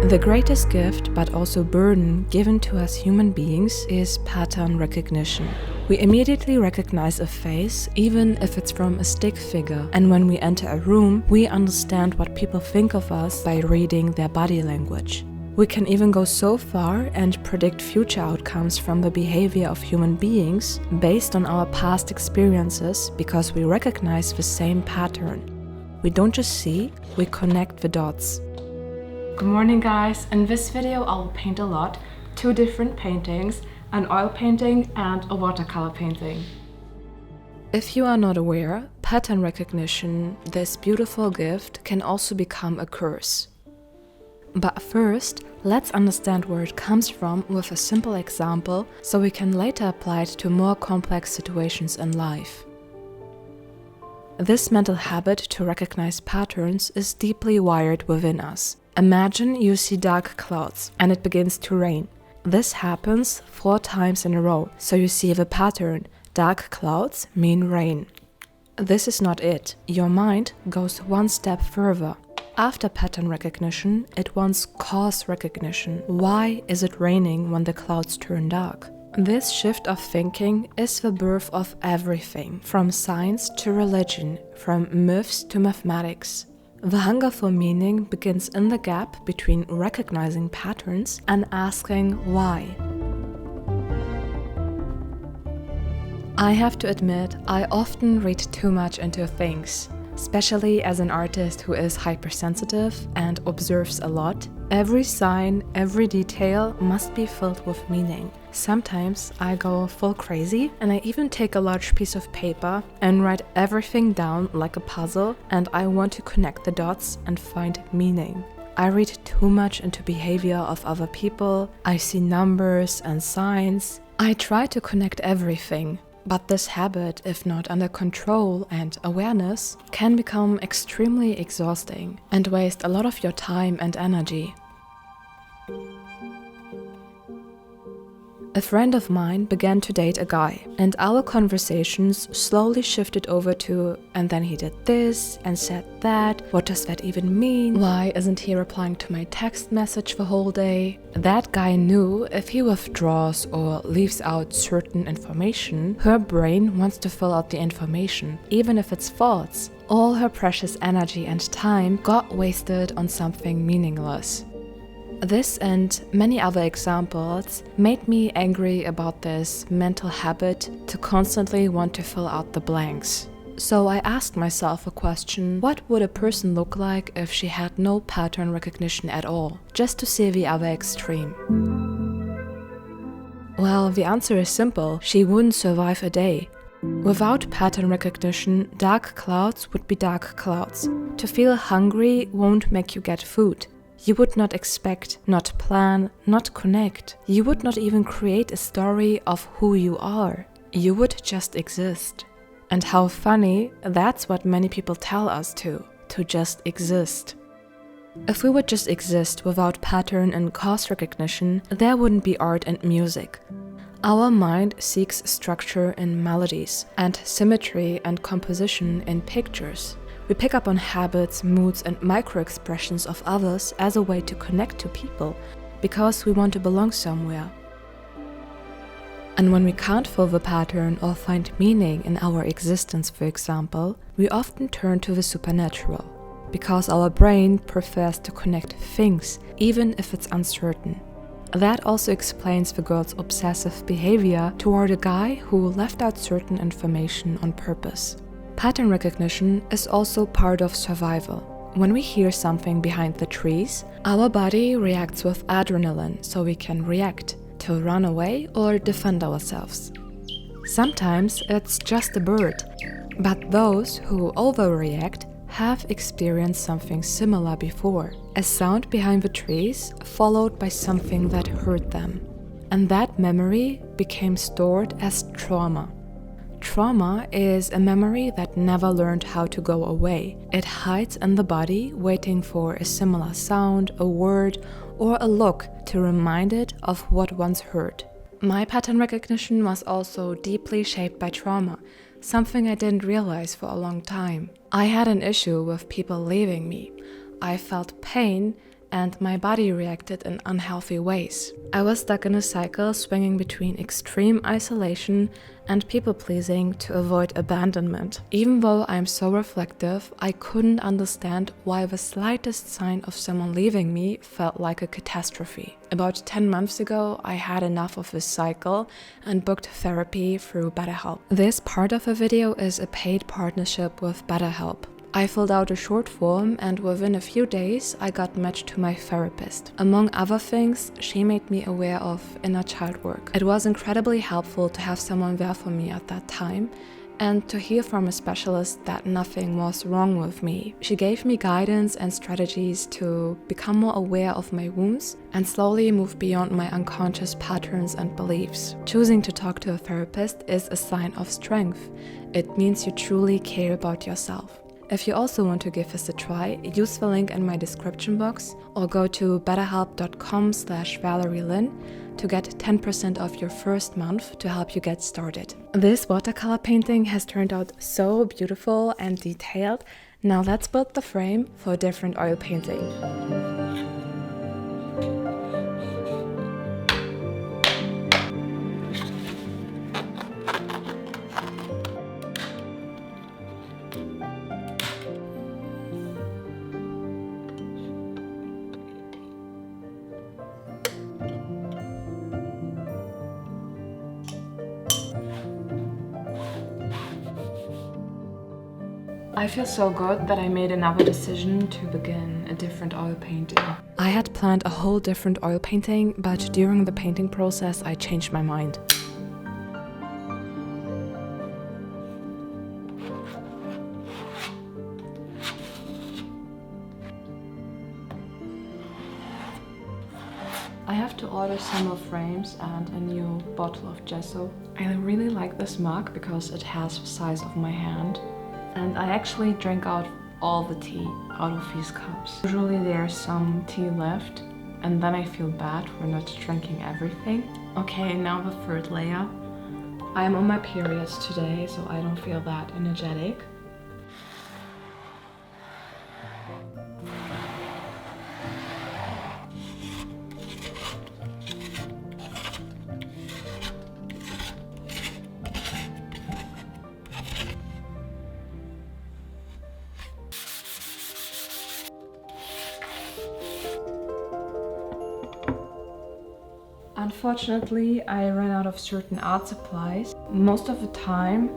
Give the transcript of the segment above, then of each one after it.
The greatest gift, but also burden, given to us human beings is pattern recognition. We immediately recognize a face, even if it's from a stick figure. And when we enter a room, we understand what people think of us by reading their body language. We can even go so far and predict future outcomes from the behavior of human beings based on our past experiences because we recognize the same pattern. We don't just see, we connect the dots. Good morning, guys. In this video I'll paint a lot, 2 different paintings, an oil painting and a watercolor painting. If you are not aware, pattern recognition, this beautiful gift, can also become a curse. But first, let's understand where it comes from with a simple example so we can later apply it to more complex situations in life. This mental habit to recognize patterns is deeply wired within us. Imagine you see dark clouds and it begins to rain. This happens 4 times in a row, so you see the pattern. Dark clouds mean rain. This is not it. Your mind goes one step further. After pattern recognition, it wants cause recognition. Why is it raining when the clouds turn dark? This shift of thinking is the birth of everything, from science to religion, from myths to mathematics. The hunger for meaning begins in the gap between recognizing patterns and asking why. I have to admit, I often read too much into things. Especially as an artist who is hypersensitive and observes a lot, every sign, every detail must be filled with meaning. Sometimes I go full crazy and I even take a large piece of paper and write everything down like a puzzle, and I want to connect the dots and find meaning. I read too much into behavior of other people, I see numbers and signs. I try to connect everything. But this habit, if not under control and awareness, can become extremely exhausting and waste a lot of your time and energy. A friend of mine began to date a guy, and our conversations slowly shifted over to, and then he did this and said that, what does that even mean? Why isn't he replying to my text message the whole day? That guy knew if he withdraws or leaves out certain information, her brain wants to fill out the information, even if it's false. All her precious energy and time got wasted on something meaningless. This and many other examples made me angry about this mental habit to constantly want to fill out the blanks. So I asked myself a question: what would a person look like if she had no pattern recognition at all, just to see the other extreme? Well, the answer is simple: she wouldn't survive a day. Without pattern recognition, dark clouds would be dark clouds. To feel hungry won't make you get food. You would not expect, not plan, not connect. You would not even create a story of who you are. You would just exist. And how funny, that's what many people tell us to just exist. If we would just exist without pattern and cause recognition, there wouldn't be art and music. Our mind seeks structure in melodies and symmetry and composition in pictures. We pick up on habits, moods, and micro-expressions of others as a way to connect to people, because we want to belong somewhere. And when we can't fill the pattern or find meaning in our existence, for example, we often turn to the supernatural, because our brain prefers to connect things, even if it's uncertain. That also explains the girl's obsessive behavior toward a guy who left out certain information on purpose. Pattern recognition is also part of survival. When we hear something behind the trees, our body reacts with adrenaline so we can react, to run away or defend ourselves. Sometimes it's just a bird, but those who overreact have experienced something similar before. A sound behind the trees followed by something that hurt them. And that memory became stored as trauma. Trauma is a memory that never learned how to go away. It hides in the body, waiting for a similar sound, a word, or a look to remind it of what once hurt. My pattern recognition was also deeply shaped by trauma, something I didn't realize for a long time. I had an issue with people leaving me. I felt pain and my body reacted in unhealthy ways. I was stuck in a cycle swinging between extreme isolation and people-pleasing to avoid abandonment. Even though I'm so reflective, I couldn't understand why the slightest sign of someone leaving me felt like a catastrophe. About 10 months ago, I had enough of this cycle and booked therapy through BetterHelp. This part of the video is a paid partnership with BetterHelp. I filled out a short form and within a few days I got matched to my therapist. Among other things, she made me aware of inner child work. It was incredibly helpful to have someone there for me at that time and to hear from a specialist that nothing was wrong with me. She gave me guidance and strategies to become more aware of my wounds and slowly move beyond my unconscious patterns and beliefs. Choosing to talk to a therapist is a sign of strength. It means you truly care about yourself. If you also want to give this a try, use the link in my description box or go to betterhelp.com/ValerieLynn to get 10% off your first month to help you get started. This watercolor painting has turned out so beautiful and detailed. Now let's build the frame for a different oil painting. I feel so good that I made another decision to begin a different oil painting. I had planned a whole different oil painting, but during the painting process I changed my mind. I have to order some more frames and a new bottle of gesso. I really like this mug because it has the size of my hand. And I actually drink out all the tea out of these cups. Usually there's some tea left and then I feel bad for not drinking everything. Okay, now the third layer. I'm on my periods today, so I don't feel that energetic. Unfortunately, I ran out of certain art supplies. Most of the time,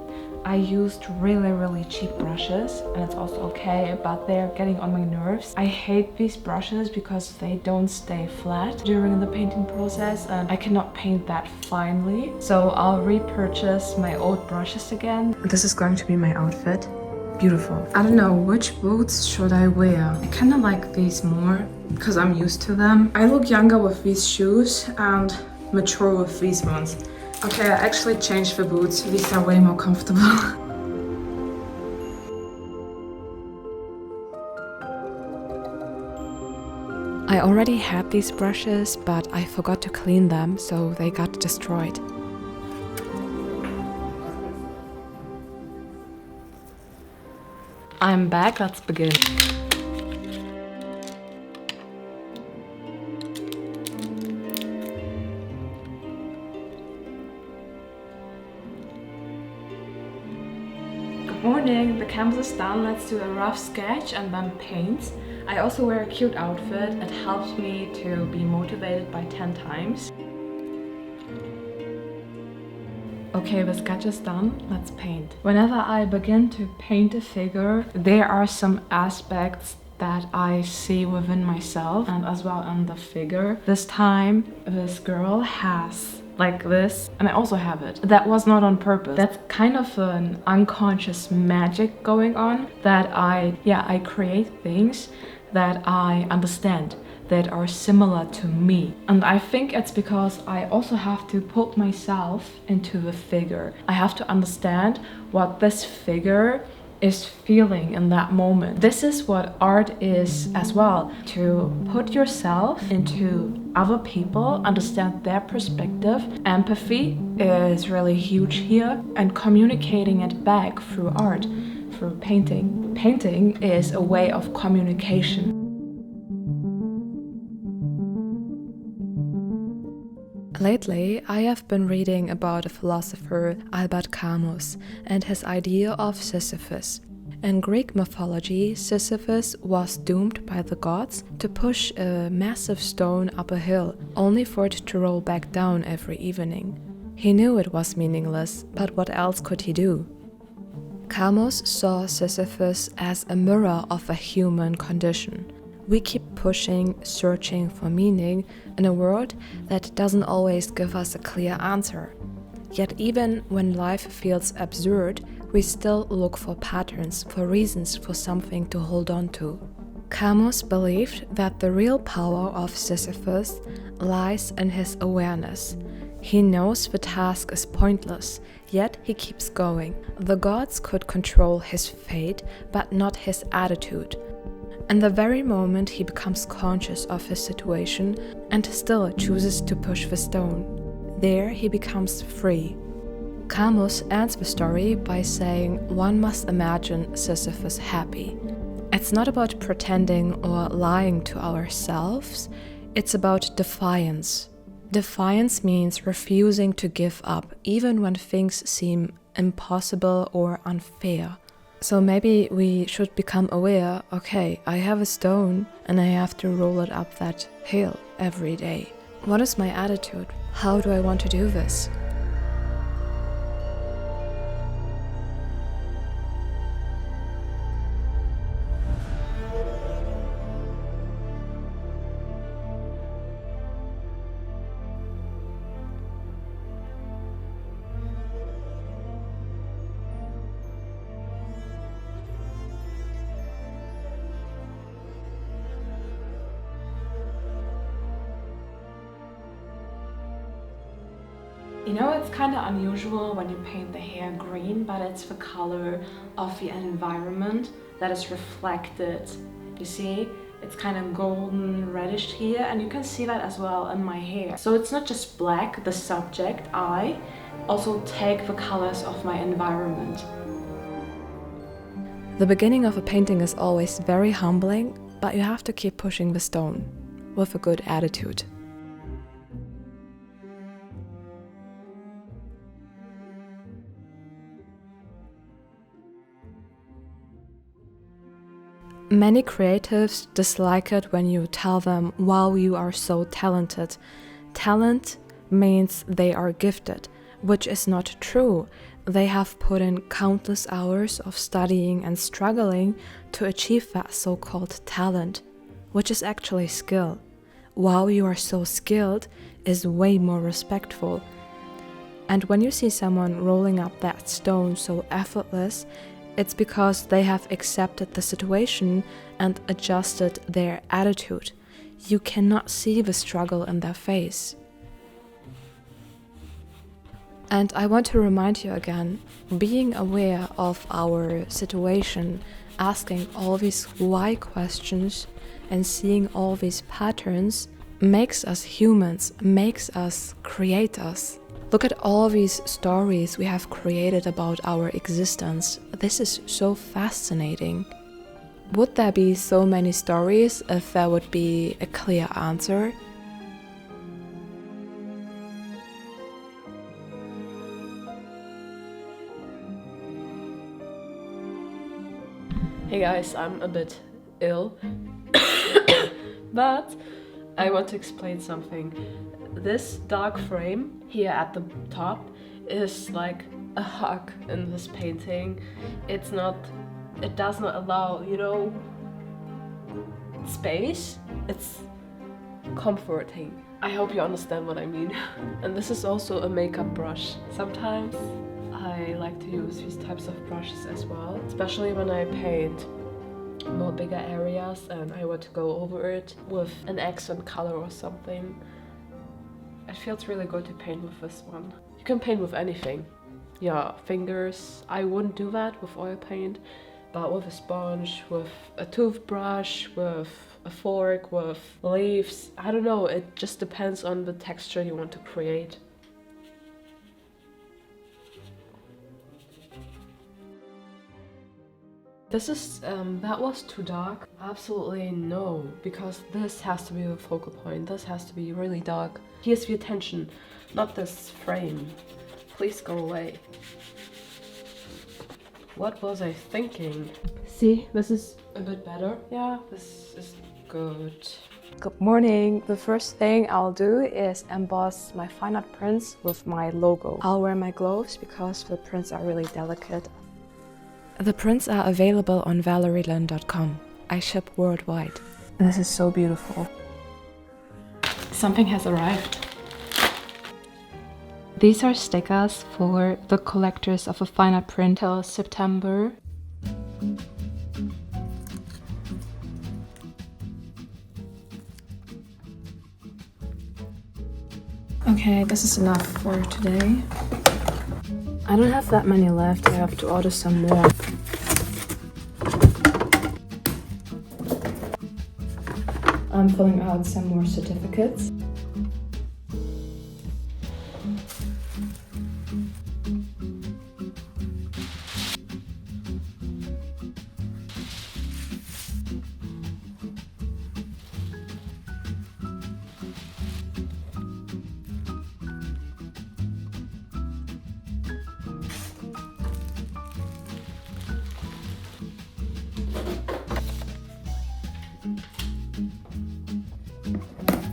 I used really cheap brushes, and it's also okay, but they're getting on my nerves. I hate these brushes because they don't stay flat during the painting process, and I cannot paint that finely. So I'll repurchase my old brushes again. This is going to be my outfit. Beautiful. I don't know, which boots should I wear? I kind of like these more because I'm used to them. I look younger with these shoes and mature with these ones. Okay, I actually changed the boots. These are way more comfortable. I already had these brushes, but I forgot to clean them, so they got destroyed. I'm back, let's begin. Good morning, the canvas is done. Let's do a rough sketch and then paint. I also wear a cute outfit. It helps me to be motivated by 10 times. Okay, the sketch is done, let's paint. Whenever I begin to paint a figure, there are some aspects that I see within myself and as well in the figure. This time, this girl has like this, and I also have it. That was not on purpose. That's kind of an unconscious magic going on that I create things that I understand, that are similar to me. And I think it's because I also have to put myself into the figure. I have to understand what this figure is feeling in that moment. This is what art is as well, to put yourself into other people, understand their perspective. Empathy is really huge here, and communicating it back through art, through painting. Painting is a way of communication. Lately, I have been reading about a philosopher, Albert Camus, and his idea of Sisyphus. In Greek mythology, Sisyphus was doomed by the gods to push a massive stone up a hill, only for it to roll back down every evening. He knew it was meaningless, but what else could he do? Camus saw Sisyphus as a mirror of a human condition. We keep pushing, searching for meaning in a world that doesn't always give us a clear answer. Yet even when life feels absurd, we still look for patterns, for reasons, for something to hold on to. Camus believed that the real power of Sisyphus lies in his awareness. He knows the task is pointless, yet he keeps going. The gods could control his fate, but not his attitude. In the very moment he becomes conscious of his situation and still chooses to push the stone, there he becomes free. Camus ends the story by saying one must imagine Sisyphus happy. It's not about pretending or lying to ourselves, it's about defiance. Defiance means refusing to give up, even when things seem impossible or unfair. So maybe we should become aware, okay, I have a stone and I have to roll it up that hill every day. What is my attitude? How do I want to do this? You know, it's kind of unusual when you paint the hair green, but it's the color of the environment that is reflected. You see, it's kind of golden reddish here, and you can see that as well in my hair. So it's not just black, the subject, I also take the colors of my environment. The beginning of a painting is always very humbling, but you have to keep pushing the stone with a good attitude. Many creatives dislike it when you tell them, wow, you are so talented. Talent means they are gifted, which is not true. They have put in countless hours of studying and struggling to achieve that so-called talent, which is actually skill. Wow, you are so skilled is way more respectful. And when you see someone rolling up that stone so effortless, it's because they have accepted the situation and adjusted their attitude. You cannot see the struggle in their face. And I want to remind you again, being aware of our situation, asking all these why questions and seeing all these patterns makes us humans, makes us creators. Look at all these stories we have created about our existence. This is so fascinating. Would there be so many stories if there would be a clear answer? Hey guys, I'm a bit ill, but I want to explain something. This dark frame here at the top is like a hug in this painting. It does not allow, space. It's comforting. I hope you understand what I mean. And this is also a makeup brush. Sometimes I like to use these types of brushes as well, especially when I paint more bigger areas and I want to go over it with an accent color or something. It feels really good to paint with this one. You can paint with anything. Yeah, fingers. I wouldn't do that with oil paint, but with a sponge, with a toothbrush, with a fork, with leaves. I don't know, it just depends on the texture you want to create. This is, that was too dark. Absolutely no, because this has to be the focal point. This has to be really dark. Here's the attention, not this frame. Please go away. What was I thinking? See, this is a bit better. Yeah, this is good. Good morning. The first thing I'll do is emboss my fine art prints with my logo. I'll wear my gloves because the prints are really delicate. The prints are available on valerielyn.com. I ship worldwide. This is so beautiful. Something has arrived. These are stickers for the collectors of a fine art print till September. Okay, this is enough for today. I don't have that many left, I have to order some more. I'm filling out some more certificates.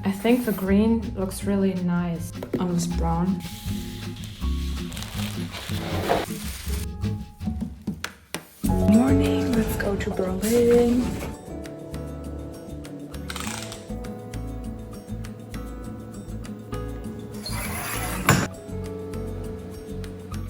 I think the green looks really nice on this brown. Morning, let's go to Berlin.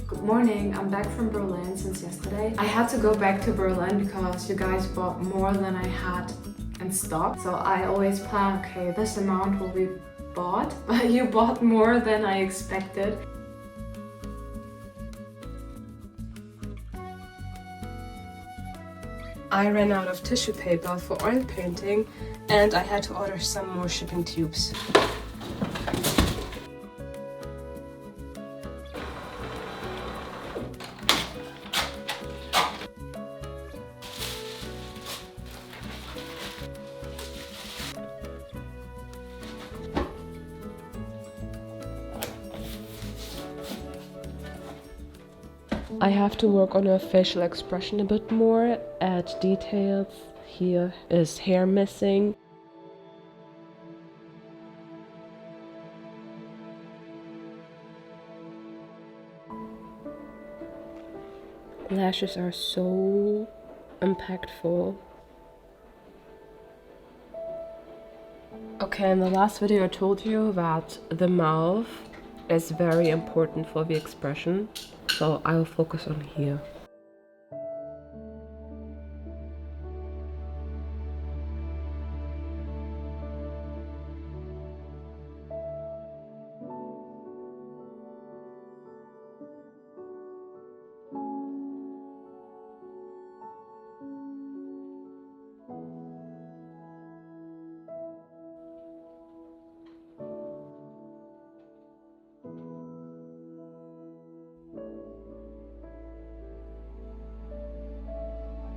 Good morning, I'm back from Berlin since yesterday. I had to go back to Berlin because you guys bought more than I had in stock. So I always plan, okay, this amount will be bought, but you bought more than I expected. I ran out of tissue paper for oil painting and I had to order some more shipping tubes. I have to work on her facial expression a bit more, add details. Here is hair missing. Lashes are so impactful. Okay, in the last video I told you that the mouth is very important for the expression. So I'll focus on here.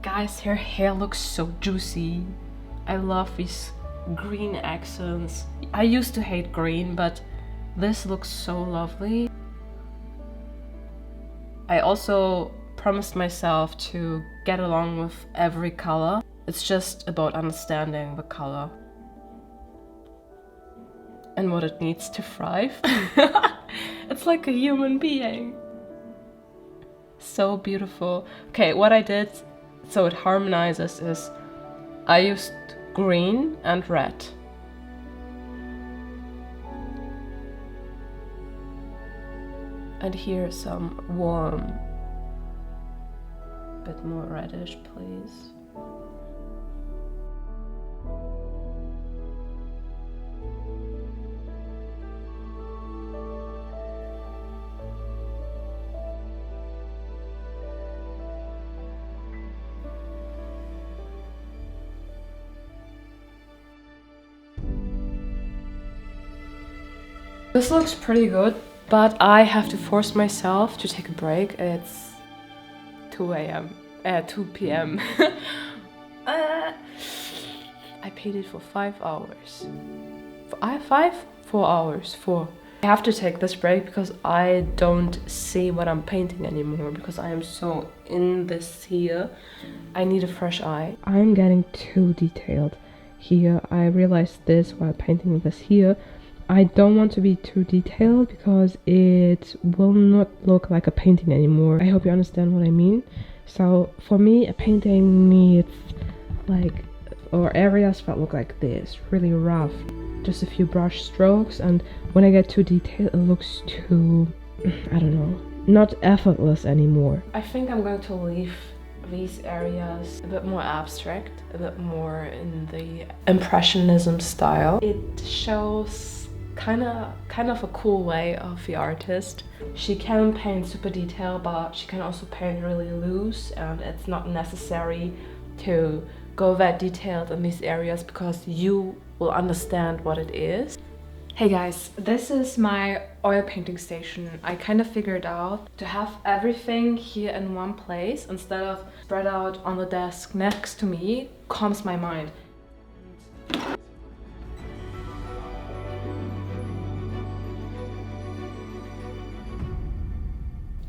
Guys, her hair looks so juicy. I love these green accents. I used to hate green, but this looks so lovely. I also promised myself to get along with every color. It's just about understanding the color and what it needs to thrive. It's like a human being. So beautiful. Okay, what I did so it harmonizes is I used green and red. And here some warm, bit more reddish, please. This looks pretty good, but I have to force myself to take a break. It's 2 a.m. at 2 p.m. I painted for 5 hours. 4 hours. 4. I have to take this break because I don't see what I'm painting anymore because I am so in this here. I need a fresh eye. I'm getting too detailed here. I realized this while painting this here. I don't want to be too detailed because it will not look like a painting anymore. I hope you understand what I mean. So for me, a painting needs like, or areas that look like this, really rough. Just a few brush strokes, and when I get too detailed, it looks too, I don't know, not effortless anymore. I think I'm going to leave these areas a bit more abstract, a bit more in the impressionism style. It shows kind of a cool way of the artist. She can paint super detailed, but she can also paint really loose, and it's not necessary to go that detailed in these areas because you will understand what it is. Hey guys, this is my oil painting station. I kind of figured out to have everything here in one place instead of spread out on the desk next to me calms my mind.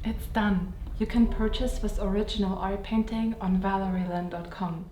It's done. You can purchase this original oil painting on valerieland.com.